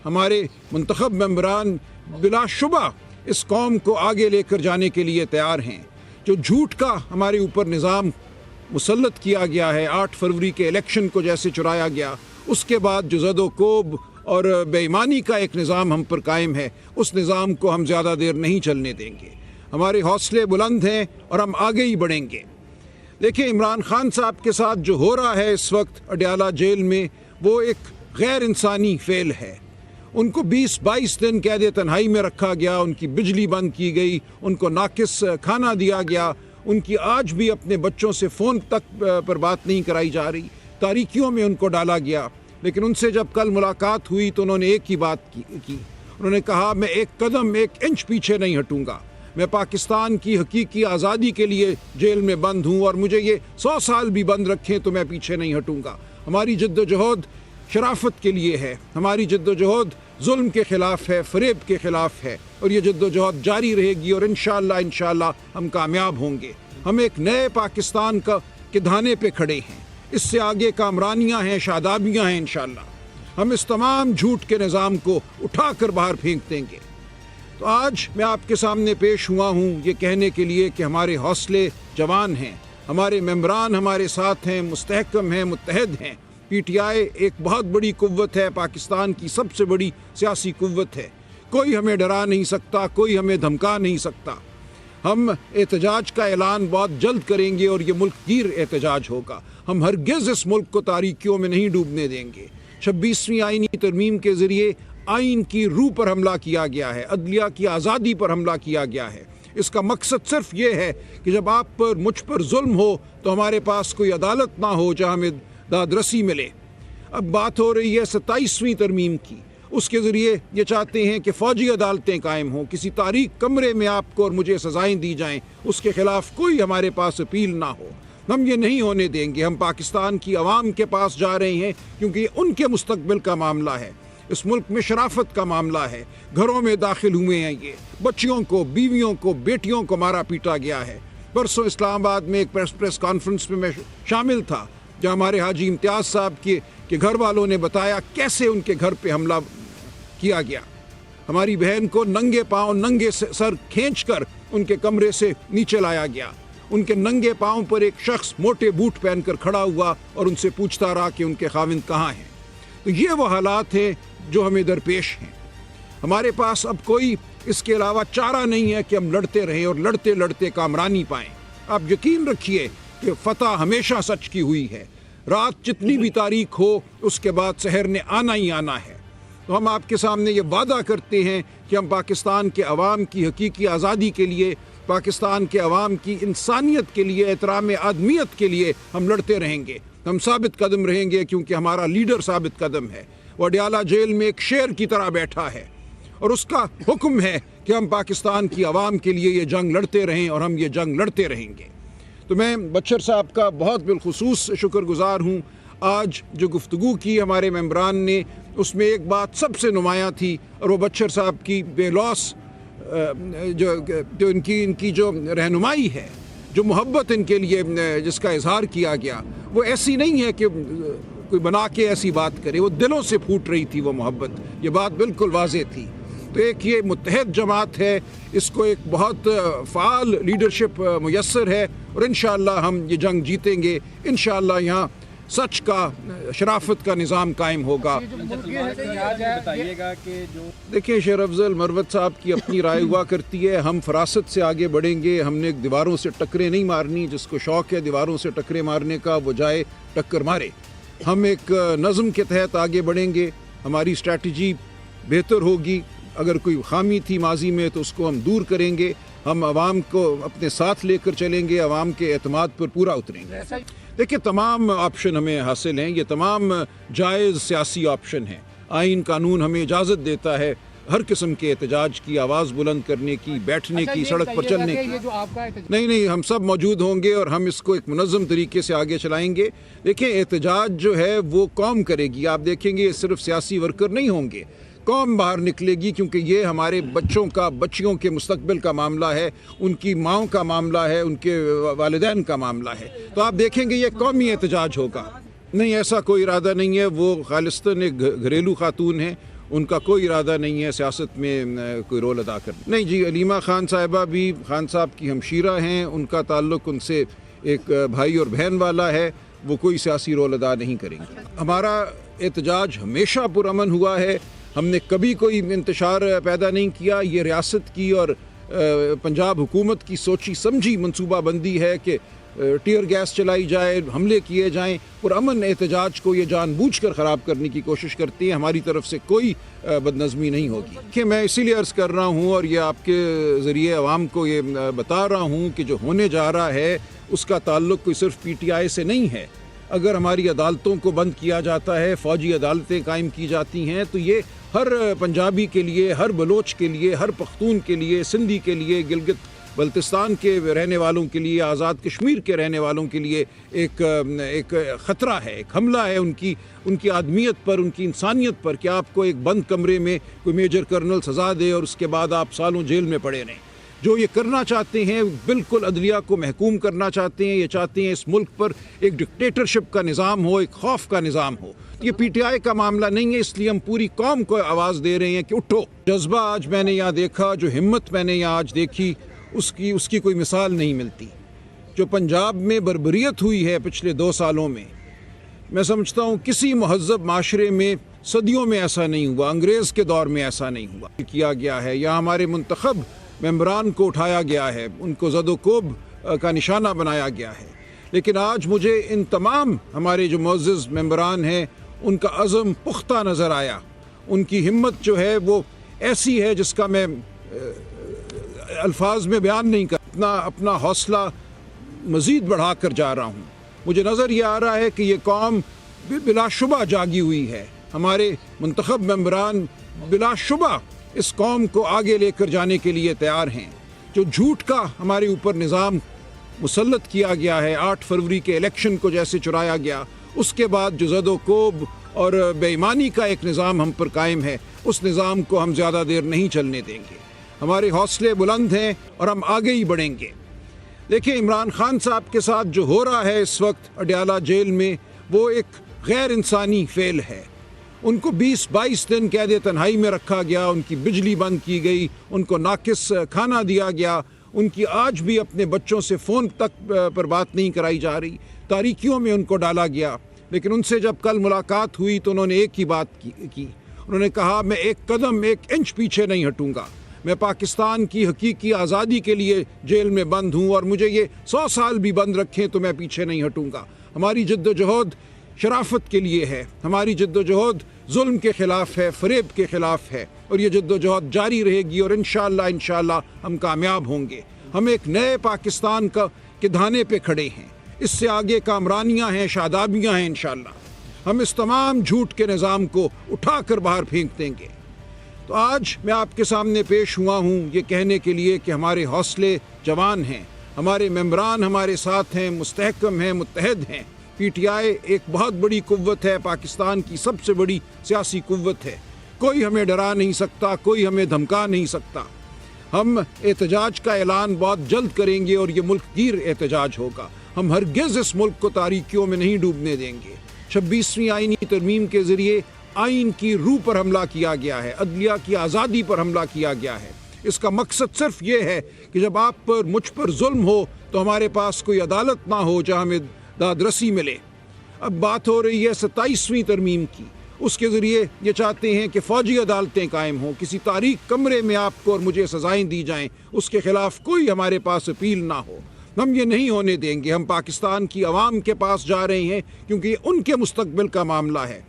ہمارے منتخب ممبران بلا شبہ اس قوم کو آگے لے کر جانے کے لیے تیار ہیں۔ جو جھوٹ کا ہمارے اوپر نظام مسلط کیا گیا ہے، 8 فروری کے الیکشن کو جیسے چرایا گیا، اس کے بعد جو زد و کوب اور بے ایمانی کا ایک نظام ہم پر قائم ہے، اس نظام کو ہم زیادہ دیر نہیں چلنے دیں گے۔ ہمارے حوصلے بلند ہیں اور ہم آگے ہی بڑھیں گے۔ دیکھیں، عمران خان صاحب کے ساتھ جو ہو رہا ہے اس وقت اڈیالہ جیل میں، وہ ایک غیر انسانی فعل ہے۔ ان کو 20-22 دن قید تنہائی میں رکھا گیا، ان کی بجلی بند کی گئی، ان کو ناقص کھانا دیا گیا، ان کی آج بھی اپنے بچوں سے فون تک پر بات نہیں کرائی جا رہی، تاریکیوں میں ان کو ڈالا گیا۔ لیکن ان سے جب کل ملاقات ہوئی تو انہوں نے ایک ہی بات کی، انہوں نے کہا میں 1 قدم 1 انچ پیچھے نہیں ہٹوں گا، میں پاکستان کی حقیقی آزادی کے لیے جیل میں بند ہوں، اور مجھے یہ 100 سال بھی بند رکھیں تو میں پیچھے نہیں ہٹوں گا۔ ہماری جد و جہد شرافت کے لیے ہے، ہماری جد و جہد ظلم کے خلاف ہے، فریب کے خلاف ہے، اور یہ جد و جہد جاری رہے گی، اور انشاءاللہ ہم کامیاب ہوں گے۔ ہم ایک نئے پاکستان کے دھانے پہ کھڑے ہیں، اس سے آگے کامرانیاں ہیں، شادابیاں ہیں انشاءاللہ۔ ہم اس تمام جھوٹ کے نظام کو اٹھا کر باہر پھینک دیں گے۔ تو آج میں آپ کے سامنے پیش ہوا ہوں یہ کہنے کے لیے کہ ہمارے حوصلے جوان ہیں، ہمارے ممبران ہمارے ساتھ ہیں، مستحکم ہیں، متحد ہیں۔ پی ٹی آئی ایک بہت بڑی قوت ہے، پاکستان کی سب سے بڑی سیاسی قوت ہے۔ کوئی ہمیں ڈرا نہیں سکتا، کوئی ہمیں دھمکا نہیں سکتا۔ ہم احتجاج کا اعلان بہت جلد کریں گے، اور یہ ملک گیر احتجاج ہوگا۔ ہم ہرگز اس ملک کو تاریکیوں میں نہیں ڈوبنے دیں گے۔ 26ویں آئینی ترمیم کے ذریعے آئین کی روح پر حملہ کیا گیا ہے، عدلیہ کی آزادی پر حملہ کیا گیا ہے۔ اس کا مقصد صرف یہ ہے کہ جب آپ پر مجھ پر ظلم ہو تو ہمارے پاس کوئی عدالت نہ ہو جہاں ہمیں داد رسی ملے۔ اب بات ہو رہی ہے 27ویں ترمیم کی، اس کے ذریعے یہ چاہتے ہیں کہ فوجی عدالتیں قائم ہوں، کسی تاریک کمرے میں آپ کو اور مجھے سزائیں دی جائیں، اس کے خلاف کوئی ہمارے پاس اپیل نہ ہو۔ ہم یہ نہیں ہونے دیں گے۔ ہم پاکستان کی عوام کے پاس جا رہے ہیں کیونکہ یہ ان کے مستقبل کا معاملہ ہے، اس ملک میں شرافت کا معاملہ ہے۔ گھروں میں داخل ہوئے ہیں، یہ بچیوں کو، بیویوں کو، بیٹیوں کو مارا پیٹا گیا ہے۔ پرسوں اسلام آباد میں ایک پریس کانفرنس میں شامل تھا جہاں ہمارے حاجی امتیاز صاحب کے گھر والوں نے بتایا کیسے ان کے گھر پہ حملہ کیا گیا۔ ہماری بہن کو ننگے پاؤں، ننگے سر کھینچ کر ان کے کمرے سے نیچے لایا گیا۔ ان کے ننگے پاؤں پر ایک شخص موٹے بوٹ پہن کر کھڑا ہوا اور ان سے پوچھتا رہا کہ ان کے خاوند کہاں ہیں۔ تو یہ وہ حالات ہیں جو ہمیں درپیش ہیں۔ ہمارے پاس اب کوئی اس کے علاوہ چارہ نہیں ہے کہ ہم لڑتے رہیں اور لڑتے لڑتے کامرانی پائیں۔ آپ یقین رکھیے کہ فتح ہمیشہ سچ کی ہوئی ہے۔ رات جتنی بھی تاریک ہو، اس کے بعد سحر نے آنا ہی آنا ہے۔ تو ہم آپ کے سامنے یہ وعدہ کرتے ہیں کہ ہم پاکستان کے عوام کی حقیقی آزادی کے لیے، پاکستان کے عوام کی انسانیت کے لیے، احترام آدمیت کے لیے ہم لڑتے رہیں گے۔ ہم ثابت قدم رہیں گے کیونکہ ہمارا لیڈر ثابت قدم ہے۔ وہ اڈیالہ جیل میں ایک شیر کی طرح بیٹھا ہے، اور اس کا حکم ہے کہ ہم پاکستان کی عوام کے لیے یہ جنگ لڑتے رہیں، اور ہم یہ جنگ لڑتے رہیں گے۔ تو میں بچر صاحب کا بہت بالخصوص شکر گزار ہوں۔ آج جو گفتگو کی ہمارے ممبران نے، اس میں ایک بات سب سے نمایاں تھی، اور وہ بچر صاحب کی بے لوث جو ان کی جو رہنمائی ہے، جو محبت ان کے لیے جس کا اظہار کیا گیا، وہ ایسی نہیں ہے کہ کوئی بنا کے ایسی بات کرے، وہ دلوں سے پھوٹ رہی تھی وہ محبت۔ یہ بات بالکل واضح تھی۔ تو ایک یہ متحد جماعت ہے، اس کو ایک بہت فعال لیڈرشپ میسر ہے، اور انشاءاللہ ہم یہ جنگ جیتیں گے۔ انشاءاللہ یہاں سچ کا، شرافت کا نظام قائم ہوگا۔ دیکھیں، شیر افضل مروت صاحب کی اپنی رائے ہوا کرتی ہے، ہم فراست سے آگے بڑھیں گے۔ ہم نے دیواروں سے ٹکریں نہیں مارنی۔ جس کو شوق ہے دیواروں سے ٹکریں مارنے کا، وہ جائے ٹکر مارے۔ ہم ایک نظم کے تحت آگے بڑھیں گے، ہماری اسٹریٹجی بہتر ہوگی۔ اگر کوئی خامی تھی ماضی میں تو اس کو ہم دور کریں گے۔ ہم عوام کو اپنے ساتھ لے کر چلیں گے، عوام کے اعتماد پر پورا اتریں گے۔ دیکھیں، تمام آپشن ہمیں حاصل ہیں، یہ تمام جائز سیاسی آپشن ہیں۔ آئین قانون ہمیں اجازت دیتا ہے ہر قسم کے احتجاج کی، آواز بلند کرنے کی، بیٹھنے کی، سڑک پر چلنے کی۔ نہیں، ہم سب موجود ہوں گے، اور ہم اس کو ایک منظم طریقے سے آگے چلائیں گے۔ دیکھیں، احتجاج جو ہے وہ قوم کرے گی۔ آپ دیکھیں گے صرف سیاسی ورکر نہیں ہوں گے، قوم باہر نکلے گی، کیونکہ یہ ہمارے بچیوں کے مستقبل کا معاملہ ہے، ان کی ماؤں کا معاملہ ہے، ان کے والدین کا معاملہ ہے۔ تو آپ دیکھیں گے یہ قومی احتجاج ہوگا۔ نہیں، ایسا کوئی ارادہ نہیں ہے۔ وہ خالصتاً ایک گھریلو خاتون ہیں، ان کا کوئی ارادہ نہیں ہے سیاست میں کوئی رول ادا کرنا. نہیں جی، علیمہ خان صاحبہ بھی خان صاحب کی ہمشیرہ ہیں، ان کا تعلق ان سے ایک بھائی اور بہن والا ہے، وہ کوئی سیاسی رول ادا نہیں کریں گے. ہمارا احتجاج ہمیشہ پرامن ہوا ہے، ہم نے کبھی کوئی انتشار پیدا نہیں کیا. یہ ریاست کی اور پنجاب حکومت کی سوچی سمجھی منصوبہ بندی ہے کہ ٹیئر گیس چلائی جائے، حملے کیے جائیں. پرامن احتجاج کو یہ جان بوجھ کر خراب کرنے کی کوشش کرتے ہیں. ہماری طرف سے کوئی بدنظمی نہیں ہوگی. کہ میں اسی لیے عرض کر رہا ہوں اور یہ آپ کے ذریعے عوام کو یہ بتا رہا ہوں کہ جو ہونے جا رہا ہے اس کا تعلق کوئی صرف پی ٹی آئی سے نہیں ہے. اگر ہماری عدالتوں کو بند کیا جاتا ہے، فوجی عدالتیں قائم کی جاتی ہیں، تو یہ ہر پنجابی کے لیے، ہر بلوچ کے لیے، ہر پختون کے لیے، سندھی کے لیے، گلگت بلتستان کے رہنے والوں کے لیے، آزاد کشمیر کے رہنے والوں کے لیے ایک خطرہ ہے، ایک حملہ ہے ان کی آدمیت پر، ان کی انسانیت پر، کہ آپ کو ایک بند کمرے میں کوئی میجر کرنل سزا دے اور اس کے بعد آپ سالوں جیل میں پڑے رہیں. جو یہ کرنا چاہتے ہیں بالکل عدلیہ کو محکوم کرنا چاہتے ہیں. یہ چاہتے ہیں اس ملک پر ایک ڈکٹیٹرشپ کا نظام ہو، ایک خوف کا نظام ہو. یہ پی ٹی آئی کا معاملہ نہیں ہے، اس لیے ہم پوری قوم کو آواز دے رہے ہیں کہ اٹھو. جذبہ آج میں نے یہاں دیکھا، جو ہمت میں نے یہاں آج دیکھی، اس کی کوئی مثال نہیں ملتی. جو پنجاب میں بربریت ہوئی ہے پچھلے 2 سالوں میں سمجھتا ہوں کسی مہذب معاشرے میں صدیوں میں ایسا نہیں ہوا، انگریز کے دور میں ایسا نہیں ہوا. کیا گیا ہے یا ہمارے منتخب ممبران کو اٹھایا گیا ہے، ان کو زد و کوب کا نشانہ بنایا گیا ہے. لیکن آج مجھے ان تمام ہمارے جو معزز ممبران ہیں ان کا عزم پختہ نظر آیا. ان کی ہمت جو ہے وہ ایسی ہے جس کا میں الفاظ میں بیان نہیں کر. اپنا حوصلہ مزید بڑھا کر جا رہا ہوں. مجھے نظر یہ آ رہا ہے کہ یہ قوم بلا شبہ جاگی ہوئی ہے. ہمارے منتخب ممبران بلا شبہ اس قوم کو آگے لے کر جانے کے لیے تیار ہیں. جو جھوٹ کا ہمارے اوپر نظام مسلط کیا گیا ہے، 8 فروری کے الیکشن کو جیسے چرایا گیا، اس کے بعد جو زد و کوب اور بے ایمانی کا ایک نظام ہم پر قائم ہے، اس نظام کو ہم زیادہ دیر نہیں چلنے دیں گے. ہمارے حوصلے بلند ہیں اور ہم آگے ہی بڑھیں گے. دیکھیں، عمران خان صاحب کے ساتھ جو ہو رہا ہے اس وقت اڈیالہ جیل میں، وہ ایک غیر انسانی فعل ہے. ان کو 20-22 دن قید تنہائی میں رکھا گیا، ان کی بجلی بند کی گئی، ان کو ناقص کھانا دیا گیا، ان کی آج بھی اپنے بچوں سے فون تک پر بات نہیں کرائی جا رہی، تاریکیوں میں ان کو ڈالا گیا. لیکن ان سے جب کل ملاقات ہوئی تو انہوں نے ایک ہی بات کی. انہوں نے کہا، میں ایک قدم 1 انچ پیچھے نہیں ہٹوں گا. میں پاکستان کی حقیقی آزادی کے لیے جیل میں بند ہوں، اور مجھے یہ 100 سال بھی بند رکھیں تو میں پیچھے نہیں ہٹوں گا. ہماری جد و جہد شرافت کے لیے ہے، ہماری جد و جہد ظلم کے خلاف ہے، فریب کے خلاف ہے، اور یہ جد و جہد جاری رہے گی، اور انشاءاللہ ہم کامیاب ہوں گے. ہم ایک نئے پاکستان کے دھانے پہ کھڑے ہیں. اس سے آگے کامرانیاں ہیں، شادابیاں ہیں. انشاءاللہ ہم اس تمام جھوٹ کے نظام کو اٹھا کر باہر پھینک دیں گے. تو آج میں آپ کے سامنے پیش ہوا ہوں یہ کہنے کے لیے کہ ہمارے حوصلے جوان ہیں، ہمارے ممبران ہمارے ساتھ ہیں، مستحکم ہیں، متحد ہیں. پی ٹی آئی ایک بہت بڑی قوت ہے، پاکستان کی سب سے بڑی سیاسی قوت ہے. کوئی ہمیں ڈرا نہیں سکتا، کوئی ہمیں دھمکا نہیں سکتا. ہم احتجاج کا اعلان بہت جلد کریں گے اور یہ ملک گیر احتجاج ہوگا. ہم ہرگز اس ملک کو تاریکیوں میں نہیں ڈوبنے دیں گے. 26ویں آئینی ترمیم کے ذریعے آئین کی روح پر حملہ کیا گیا ہے، عدلیہ کی آزادی پر حملہ کیا گیا ہے. اس کا مقصد صرف یہ ہے کہ جب آپ پر مجھ پر ظلم ہو تو ہمارے پاس کوئی عدالت نہ ہو جہاں ہمیں داد رسی ملے. اب بات ہو رہی ہے 27ویں ترمیم کی. اس کے ذریعے یہ چاہتے ہیں کہ فوجی عدالتیں قائم ہوں، کسی تاریک کمرے میں آپ کو اور مجھے سزائیں دی جائیں، اس کے خلاف کوئی ہمارے پاس اپیل نہ ہو. ہم یہ نہیں ہونے دیں گے. ہم پاکستان کی عوام کے پاس جا رہے ہیں کیونکہ یہ ان کے مستقبل کا معاملہ ہے.